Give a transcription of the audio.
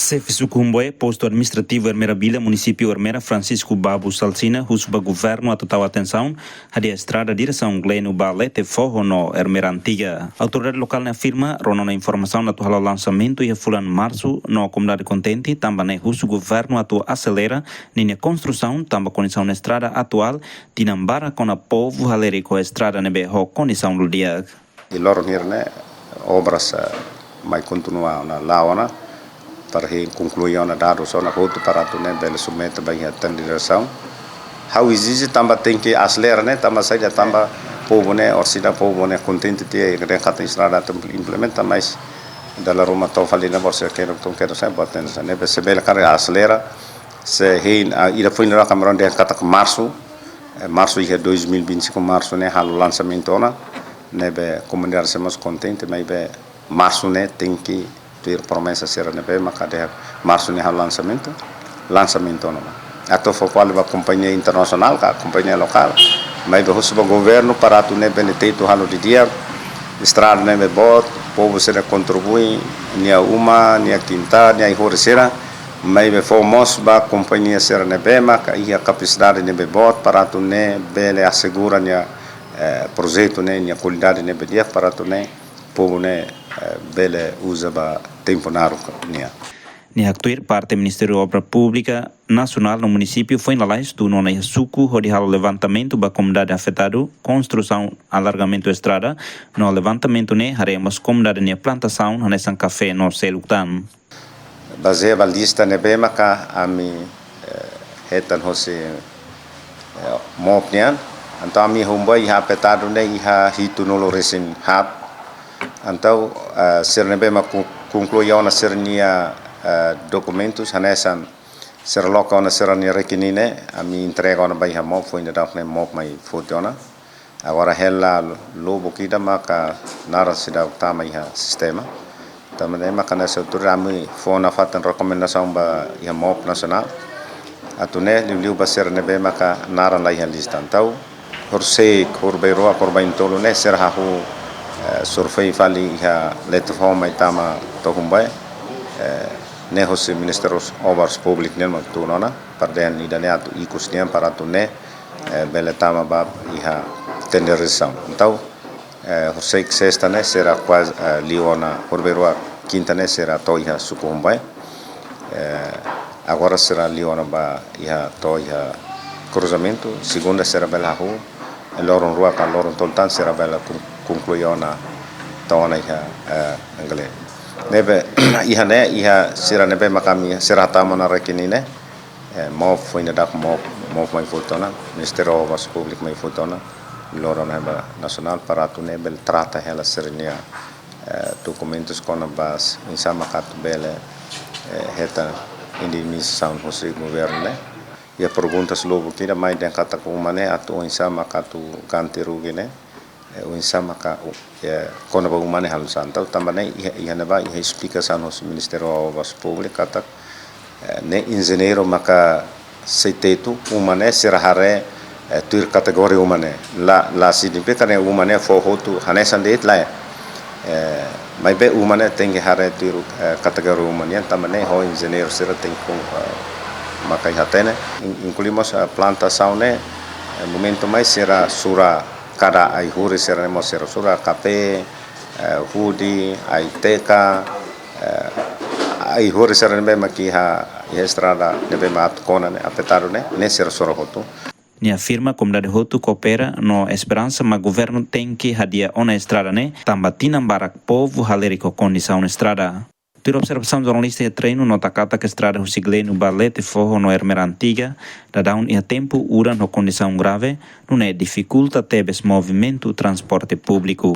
Chefe Sucumboe, posto administrativo Ermerabila, município Ermera, Francisco Babu Salsina, o governo a total atenção, a estrada direção Gleno Balete Forro no Ermera Antiga. A autoridade local afirma, ronona informação na atual lançamento e fulan março, no comunidade contente, também o governo atual acelera, nem a construção, também condição na estrada atual, tinambara com a povo halerico a estrada nebe ho condição do dia. E loro nirne, obras mai continua na laona, para concluir na dado só na outro para tu né bela submeta bem a direção how existe também tem que acelerar né também sai da também povo né orcida povo né contente de que tem estrada implementa mais da Roma tão falando você quero sempre botar né perceber a carga acelera se ira foi na Camarão de kata março de 2025 março né halo lançamento né be comunidade somos contente mas be março né tem que ter promessa ser na bem macade março ne lançamento não ato foi qual a companhia internacional a companhia local mas do o governo para tu ne benete tu halo de dia estrada ne bot povo será contribui nia uma nia quinta nia horesera mas be fomos ba companhia ser na bem maca e a capacidade ne bot para tu ne bele assegura nia projeto ne nia qualidade ne dia para tu ne povo ne bele usa ba tempo na ruca nia. Nia actuir parte Ministério da Obra Pública Nacional no município foi analisado do nona suco o levantamento da comunidade afetado, construção, alargamento da estrada, no levantamento ne haremos comunidade nia plantação nessa café no Seluctan. Baseia a lista ne bema ka ami hetan hosi mopnian, então ami homboy iha afetado ne iha hitunolo resin hap. Então, ser nebema concluiu na sernia documentos, hanesan ser local na sernia requinine, a mi entrega na bairro mop foi ainda dar mop mai funciona. Agora ela lobo kita maka nara sida utama iha sistema. Também maka nessa altura ami fona fatan recomendação ba iha mop nacional. Atune liu ba ser nebema ka nara la iha lista. Então, horsei korbeiro korbaintolo ne ser hahu survei fali iha letforma itama tokumbai ne hosi Ministerios Obras Public ne maktunona parden idane atu ikusnya para tune beletama bab iha tenderização então hosi sexta ne será quase liona porberua quinta ne será to iha sukumbai agora será liona ba iha to iha cruzamento segunda será belahu loron rua ka loron toltan será bela concluiu na tona iha inglês nebe iha ne iha sira nebe makami sira tama na rekinine mop foi na dak mop mai fotona Ministério da Obras Públicas mai fotona loro neba nacional para tu nebel trata ela sernia documentos com a base em sama katu bele heta indemnização do governo né e a perguntas logo tira mais den kata ko mane atu em sama katu ganti rugi né o insama ka kona ba umane hal santa também ia neba ia explicação no Ministério da Obras Públicas kata ne engenheiro maka setetu umane serahare tur kategori umane la significa ne umane fo hotu hanesan det la mai be umane tem que hare tur kategori umane também ho engenheiro será tem com maka hatene incluímos a plantação né momento mais será sura cada ai huri seremos ser sura café hudi ai teca ai huri seremos maki ha estrada nebe mat kona ne apetaro ne ser sura hotu Ni afirma comunidade hotu coopera no esperança mas governo tem que hadia ona estrada ne tambatina barak povo halerico condição estrada. Ter observação jornalista e treino nota kata que estrada Gleno Balete Forro no Ermera Antiga, da down e a tempo ura no condição grave, não é dificulta tebes movimento transporte público.